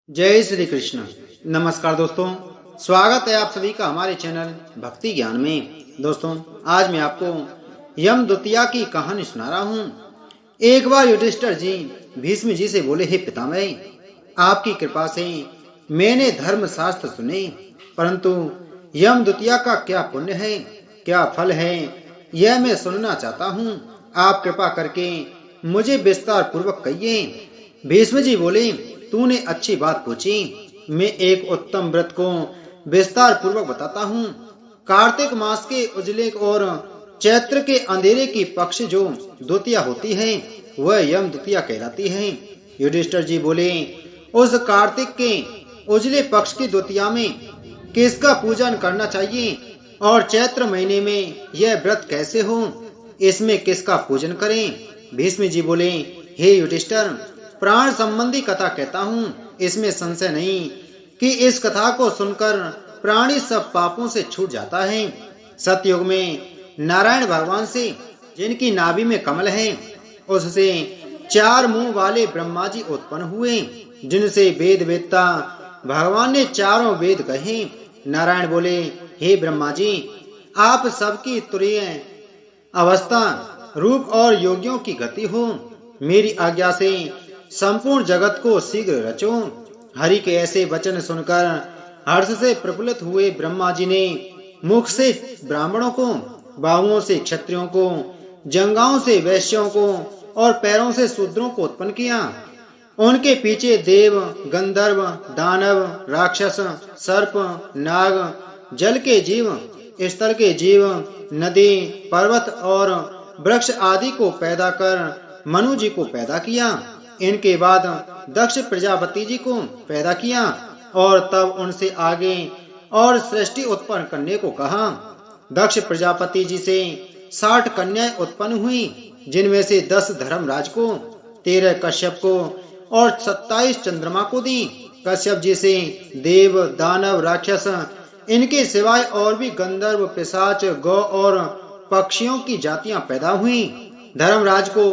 जय श्री कृष्ण। नमस्कार दोस्तों, स्वागत है आप सभी का हमारे चैनल भक्ति ज्ञान में। दोस्तों, आज मैं आपको यम द्वितीया की कहानी सुना रहा हूँ। एक बार युधिष्ठिर जी भीष्म जी से बोले, हे पितामह, आपकी कृपा से मैंने धर्म शास्त्र सुने, परंतु यम द्वितीया का क्या पुण्य है, क्या फल है, यह मैं सुनना चाहता हूँ। आप कृपा करके मुझे विस्तार पूर्वक कहिए। भीष्म जी बोले, तूने अच्छी बात पूछी। मैं एक उत्तम व्रत को विस्तार पूर्वक बताता हूँ। कार्तिक मास के उजले और चैत्र के अंधेरे की पक्ष जो द्वितीया होती है, वह यम द्वितीया कहलाती है। युधिष्ठिर जी बोले, उस कार्तिक के उजले पक्ष की द्वितीया में किसका पूजन करना चाहिए और चैत्र महीने में यह व्रत कैसे हो, इसमें किसका पूजन करें? भीष्म जी बोले, हे युधिष्ठिर, प्राण संबंधी कथा कहता हूँ, इसमें संशय नहीं कि इस कथा को सुनकर प्राणी सब पापों से छूट जाता है। सतयुग में नारायण भगवान से, जिनकी नाभि में कमल है, उससे 4 मुंह वाले ब्रह्मा जी उत्पन्न हुए, जिनसे वेद वेदता भगवान ने चारों वेद कहे। नारायण बोले, हे ब्रह्मा जी, आप सबकी तुरीय अवस्था, रूप और योगियों की गति हो। मेरी आज्ञा से संपूर्ण जगत को शीघ्र रचो। हरि के ऐसे वचन सुनकर हर्ष से प्रफुल्लित हुए ब्रह्मा जी ने मुख से ब्राह्मणों को, बाहुओं से क्षत्रियों को, जंगाओं से वैश्यों को और पैरों से शूद्रों को उत्पन्न किया। उनके पीछे देव, गंधर्व, दानव, राक्षस, सर्प, नाग, जल के जीव, स्थल के जीव, नदी, पर्वत और वृक्ष आदि को पैदा कर मनु जी को पैदा किया। इनके बाद दक्ष प्रजापति जी को पैदा किया और तब उनसे आगे और सृष्टि उत्पन्न करने को कहा। दक्ष प्रजापति जी से 60 कन्याएं उत्पन्न हुई, जिनमें से 10 धर्मराज को, 13 कश्यप को और 27 चंद्रमा को दी। कश्यप जी से देव, दानव, राक्षस, इनके सिवाय और भी गंधर्व, पिशाच, गौ और पक्षियों की जातियां पैदा हुई। धर्मराज को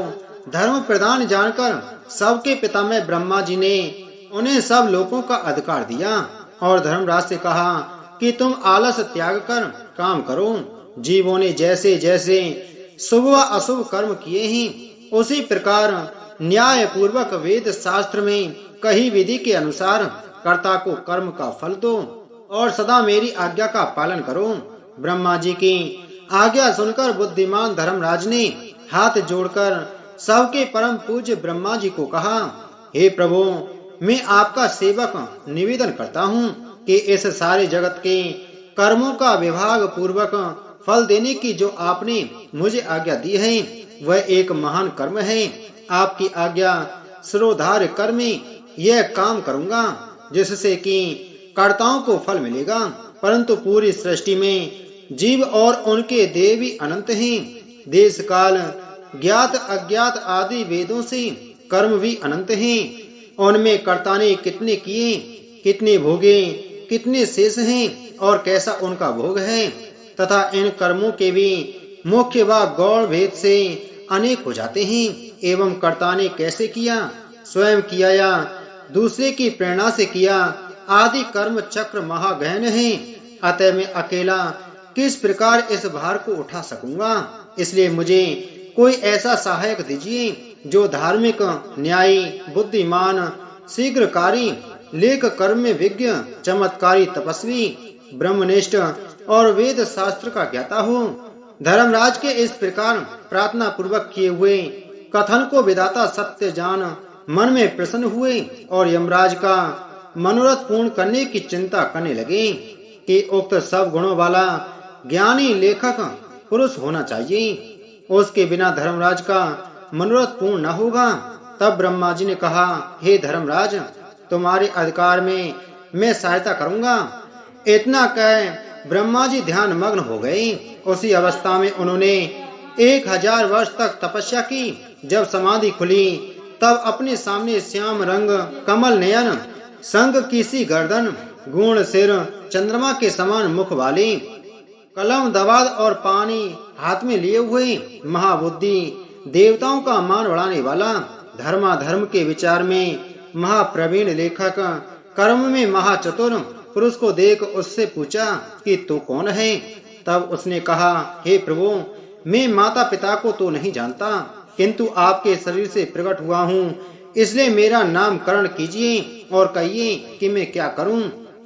धर्म प्रदान जानकर सबके पितामह ब्रह्मा जी ने उन्हें सब लोगों का अधिकार दिया और धर्मराज से कहा कि तुम आलस त्याग कर काम करो। जीवों ने जैसे जैसे शुभ व अशुभ कर्म किए हैं, उसी प्रकार न्याय पूर्वक वेद शास्त्र में कही विधि के अनुसार कर्ता को कर्म का फल दो और सदा मेरी आज्ञा का पालन करो। ब्रह्मा जी की आज्ञा सुनकर बुद्धिमान धर्मराज ने हाथ जोड़कर सबके परम पूज्य ब्रह्मा जी को कहा, हे प्रभु, मैं आपका सेवक निवेदन करता हूँ कि इस सारे जगत के कर्मों का विभाग पूर्वक फल देने की जो आपने मुझे आज्ञा दी है, वह एक महान कर्म है। आपकी आज्ञा सिरोधार्य कर मैं यह काम करूँगा, जिससे कि कर्ताओं को फल मिलेगा, परंतु पूरी सृष्टि में जीव और उनके देव भी अनंत हैं। देश काल, ज्ञात अज्ञात आदि वेदों से कर्म भी अनंत हैं। उनमें कर्ता ने कितने किए, कितने भोगे, कितने शेष हैं और कैसा उनका भोग है, तथा इन कर्मों के भी मुख्य व गौण भेद से अनेक हो जाते हैं। एवं कर्ता ने कैसे किया, स्वयं किया या दूसरे की प्रेरणा से किया, आदि कर्म चक्र महागहन है। अतः मैं अकेला किस प्रकार इस भार को उठा सकूंगा, इसलिए मुझे कोई ऐसा सहायक दीजिए जो धार्मिक, न्यायी, बुद्धिमान, शीघ्रकारी, लेख कर्म में विज्ञ, चमत्कारी, तपस्वी, ब्रह्मनिष्ठ और वेद शास्त्र का ज्ञाता हो। धर्मराज के इस प्रकार प्रार्थना पूर्वक किए हुए कथन को विधाता सत्य जान मन में प्रसन्न हुए और यमराज का मनोरथ पूर्ण करने की चिंता करने लगे कि उक्त सब गुणों वाला ज्ञानी लेखक पुरुष होना चाहिए, उसके बिना धर्मराज का मनोरथ पूर्ण न होगा। तब ब्रह्मा जी ने कहा, हे धर्मराज, तुम्हारे अधिकार में मैं सहायता करूंगा। इतना कह ब्रह्मा जी ध्यान मग्न हो गए। उसी अवस्था में उन्होंने 1000 वर्ष तक तपस्या की। जब समाधि खुली, तब अपने सामने श्याम रंग, कमल नयन, संग की सी गर्दन, गुण सिर, चंद्रमा के समान मुख वाली, कलम, दवात और पानी हाथ में लिए हुए, महाबुद्धि, देवताओं का मान बढ़ाने वाला, धर्माधर्म के विचार में महाप्रवीण लेखक, कर्म में महाचतुर पुरुष को देख उससे पूछा कि तू कौन है? तब उसने कहा, हे प्रभु, मैं माता पिता को तो नहीं जानता, किंतु आपके शरीर से प्रकट हुआ हूँ, इसलिए मेरा नामकरण कीजिए और कहिए कि मैं क्या करूं।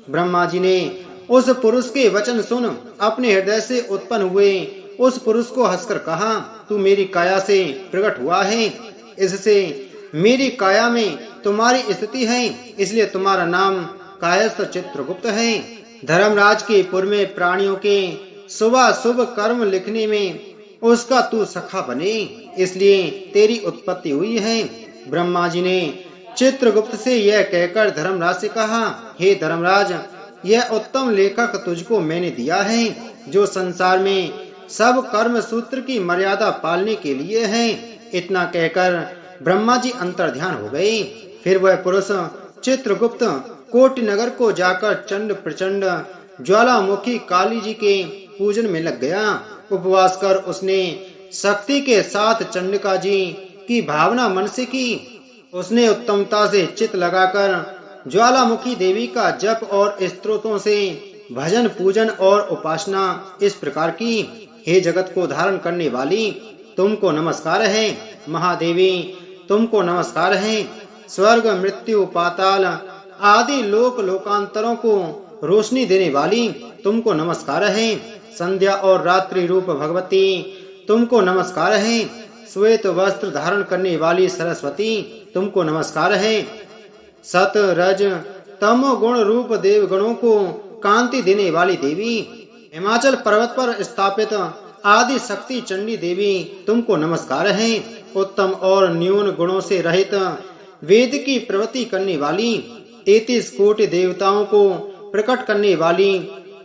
ब्रह्मा जी ने उस पुरुष के वचन सुन अपने हृदय से उत्पन्न हुए उस पुरुष को हंसकर कहा, तू मेरी काया से प्रकट हुआ है, इससे मेरी काया में तुम्हारी स्थिति है, इसलिए तुम्हारा नाम कायस्थ चित्रगुप्त है। धर्मराज के पुर में प्राणियों के शुभ कर्म लिखने में उसका तू सखा बने, इसलिए तेरी उत्पत्ति हुई है। ब्रह्मा जी ने चित्रगुप्त से यह कहकर धर्मराज से कहा, हे धर्मराज, यह उत्तम लेखक तुझको मैंने दिया है, जो संसार में सब कर्म सूत्र की मर्यादा पालने के लिए है। इतना कहकर ब्रह्मा जी अंतर्ध्यान हो गए। फिर वह पुरुष चित्रगुप्त कोटि नगर को जाकर चंड प्रचंड ज्वालामुखी काली जी के पूजन में लग गया। उपवास कर उसने शक्ति के साथ चंडिका जी की भावना मन से की। उसने उत्तमता से चित लगाकर ज्वालामुखी देवी का जप और स्तोत्रों से भजन पूजन और उपासना इस प्रकार की, हे जगत को धारण करने वाली, तुमको नमस्कार है। महादेवी, तुमको नमस्कार है। स्वर्ग मृत्यु पाताल आदि लोक लोकांतरों को रोशनी देने वाली, तुमको नमस्कार है। संध्या और रात्रि रूप भगवती, तुमको नमस्कार है। श्वेत वस्त्र धारण करने वाली सरस्वती, तुमको नमस्कार है। सत रज तमो गुण रूप देव गणों को कांति देने वाली देवी, हिमाचल पर्वत पर स्थापित आदि शक्ति चंडी देवी, तुमको नमस्कार है। उत्तम और न्यून गुणों से रहित वेद की प्रवृत्ति करने वाली, 33 कोटि देवताओं को प्रकट करने वाली,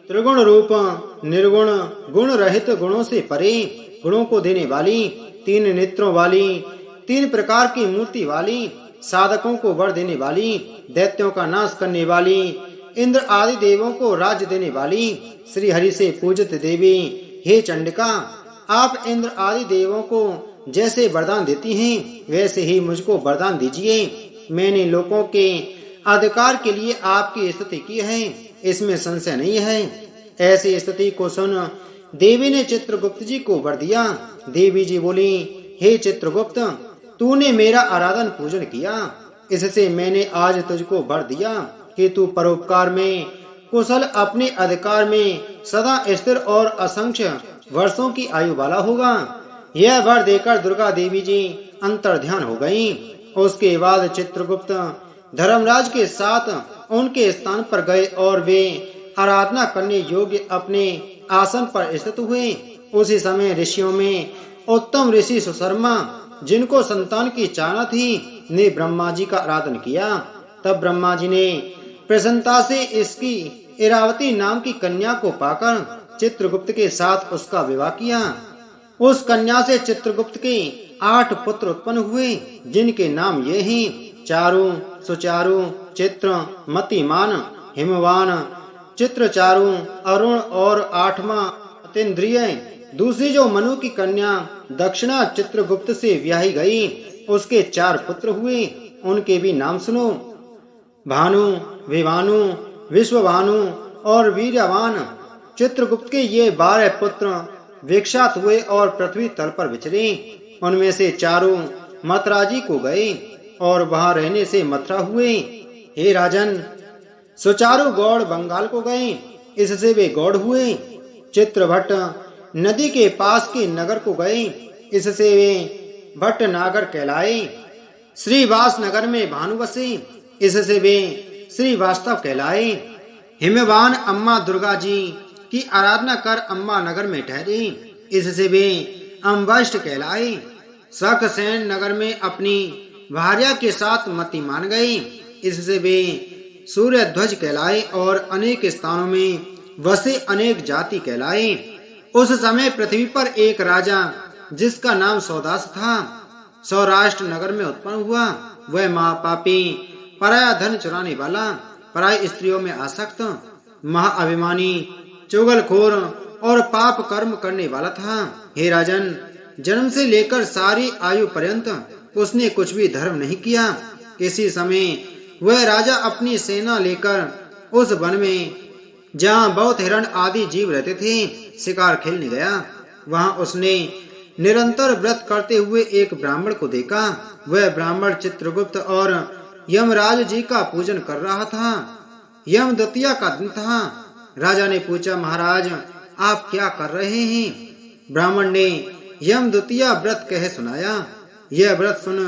त्रिगुण रूप निर्गुण गुण रहित गुणों से परे गुणों को देने वाली, 3 नेत्रों वाली, 3 प्रकार की मूर्ति वाली, साधकों को वर देने वाली, दैत्यों का नाश करने वाली, इंद्र आदि देवों को राज्य देने वाली, श्री हरि से पूजित देवी, हे चंडिका, आप इंद्र आदि देवों को जैसे वरदान देती हैं, वैसे ही मुझको वरदान दीजिए। मैंने लोगों के अधिकार के लिए आपकी स्तुति की है, इसमें संशय नहीं है। ऐसी स्तुति को सुन देवी ने चित्रगुप्त जी को वर दिया। देवी जी बोली, हे चित्रगुप्त, तूने मेरा आराधन पूजन किया, इससे मैंने आज तुझको वर दिया कि तू परोपकार में कुशल अपने अधिकार में सदा स्थिर और असंख्य वर्षों की आयु वाला होगा। यह वर देकर दुर्गा देवी जी अंतर्ध्यान हो गईं। उसके बाद चित्रगुप्त धर्मराज के साथ उनके स्थान पर गए और वे आराधना करने योग्य अपने आसन पर स्थित हुए। उसी समय ऋषियों में उत्तम ऋषि सुशर्मा, जिनको संतान की चाहना थी, ने ब्रह्मा जी का आराधन किया। तब ब्रह्मा जी ने प्रसन्नता से इसकी इरावती नाम की कन्या को पाकर चित्रगुप्त के साथ उसका विवाह किया। उस कन्या से चित्रगुप्त के 8 पुत्र उत्पन्न हुए, जिनके नाम ये हैं: चारु, सुचारु, चित्र, मतिमान, हिमवान, चित्रचारु, अरुण और 8वां अतीन्द्रिय। दूसरी जो मनु की कन्या दक्षिणा चित्रगुप्त से ब्याही गई, उसके 4 पुत्र हुए, उनके भी नाम सुनो: भानु, विभानु, विश्वभानु और वीर्यवान। चित्रगुप्त के ये 12 पुत्र विख्यात हुए और पृथ्वी तल पर विचरे। उनमें से चारों मथुरा जी को गए और वहां रहने से मथुरा हुए। हे राजन, सुचारु गौड़ बंगाल को गए, इससे वे गौड़ हुए। चित्रभट्ट नदी के पास के नगर को गए, इससे वे भट्ट नागर कहलाए। श्रीवास नगर में भानु बसे, इससे वे श्रीवास्तव कहलाए। हिमवान अम्मा दुर्गा जी की आराधना कर अम्मा नगर में ठहरे, इससे वे अम्बष्ट कहलाए। सकसेन नगर में अपनी भार्या के साथ मति मान गए, इससे वे सूर्य ध्वज कहलाए और अनेक स्थानों में वसे अनेक जाति कहलाए। उस समय पृथ्वी पर एक राजा जिसका नाम सौदास था, सौराष्ट्र नगर में उत्पन्न हुआ। वह महापापी, पराया धन चुराने वाला, पराई स्त्रियों में आसक्त, महाअभिमानी, चुगलखोर और पाप कर्म करने वाला था। हे राजन, जन्म से लेकर सारी आयु पर्यंत उसने कुछ भी धर्म नहीं किया। किसी समय वह राजा अपनी सेना लेकर उस वन में, जहाँ बहुत हिरण आदि जीव रहते थे, शिकार खेलने गया। वहां उसने निरंतर व्रत करते हुए एक ब्राह्मण को देखा। वह ब्राह्मण चित्रगुप्त और यमराज जी का पूजन कर रहा था। यम द्वितीया का दिन था। राजा ने पूछा, महाराज आप क्या कर रहे हैं? ब्राह्मण ने यम द्वितीया व्रत कह सुनाया। यह व्रत सुन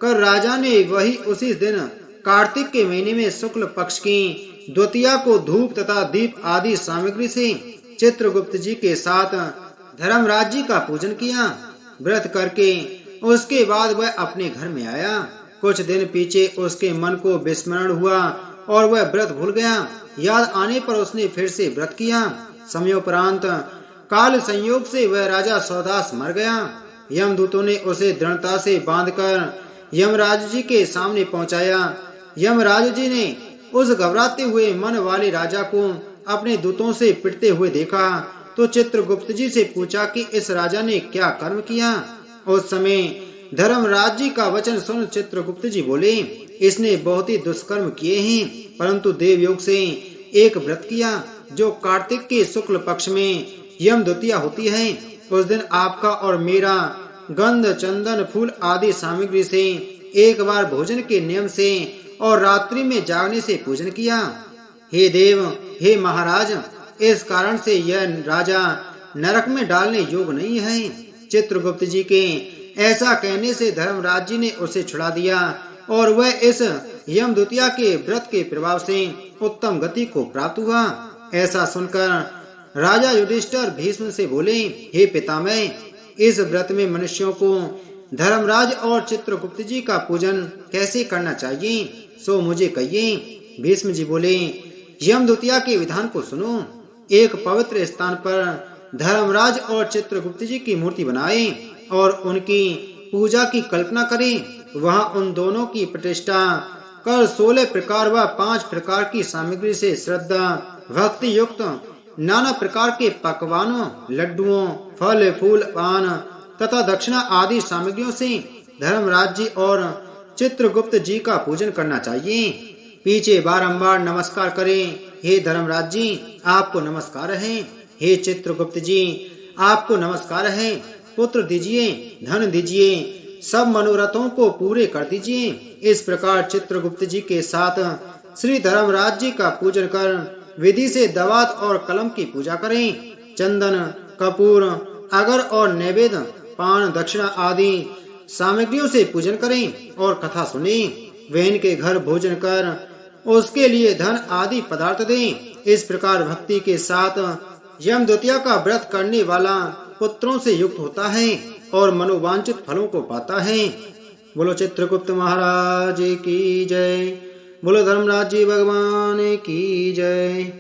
कर राजा ने वही उसी दिन कार्तिक के महीने में शुक्ल पक्ष की द्वितीया को धूप तथा दीप आदि सामग्री से चित्रगुप्त जी के साथ धर्मराज जी का पूजन किया। व्रत करके उसके बाद वह अपने घर में आया। कुछ दिन पीछे उसके मन को विस्मरण हुआ और वह व्रत भूल गया। याद आने पर उसने फिर से व्रत किया। समयोपरांत काल संयोग से वह राजा सौदास मर गया। यमदूतों ने उसे दृढ़ता से बांधकर यमराज जी के सामने पहुंचाया। यमराज जी ने उस घबराते हुए मन वाले राजा को अपने दूतों से पिटते हुए देखा तो चित्रगुप्त जी से पूछा कि इस राजा ने क्या कर्म किया। उस समय धर्मराज जी का वचन सुन चित्रगुप्त जी बोले, इसने बहुत ही दुष्कर्म किए हैं, परंतु देवयोग से एक व्रत किया जो कार्तिक के शुक्ल पक्ष में यम द्वितीया होती है। उस दिन आपका और मेरा गंध चंदन फूल आदि सामग्री से एक बार भोजन के नियम से और रात्रि में जागने से पूजन किया। हे देव, हे महाराज, इस कारण से यह राजा नरक में डालने योग्य नहीं है। चित्रगुप्त जी के ऐसा कहने से धर्मराज जी ने उसे छुड़ा दिया और वह इस यम द्वितीया के व्रत के प्रभाव से उत्तम गति को प्राप्त हुआ। ऐसा सुनकर राजा युधिष्ठिर भीष्म से बोले, हे पितामह, इस व्रत में मनुष्यों को धर्मराज और चित्रगुप्त जी का पूजन कैसे करना चाहिए, सो मुझे कहिए। भीष्म जी बोले, यम द्वितीया के विधान को सुनो। एक पवित्र स्थान पर धर्मराज और चित्रगुप्त जी की मूर्ति बनाए और उनकी पूजा की कल्पना करें। वहां उन दोनों की प्रतिष्ठा कर 16 प्रकार व 5 प्रकार की सामग्री से श्रद्धा भक्ति युक्त नाना प्रकार के पकवानों, लड्डुओं, फल फूल, पान तथा दक्षिणा आदि सामग्रियों से धर्मराज जी और चित्रगुप्त जी का पूजन करना चाहिए। पीछे बारंबार नमस्कार करें। हे धर्मराज जी, आपको नमस्कार है। हे चित्रगुप्त जी, आपको नमस्कार है। पुत्र दीजिए, धन दीजिए, सब मनोरथों को पूरे कर दीजिए। इस प्रकार चित्रगुप्त जी के साथ श्री धर्मराज जी का पूजन कर विधि से दवात और कलम की पूजा करें। चंदन, कपूर, अगर और नैवेद्य, पान, दक्षिणा आदि सामग्रियों से पूजन करें और कथा सुने। बहन के घर भोजन कर उसके लिए धन आदि पदार्थ दें। इस प्रकार भक्ति के साथ यम द्वितीया का व्रत करने वाला पुत्रों से युक्त होता है और मनोवांछित फलों को पाता है। बोलो चित्रगुप्त महाराज की जय। बोलो धर्मराज जी भगवान की जय।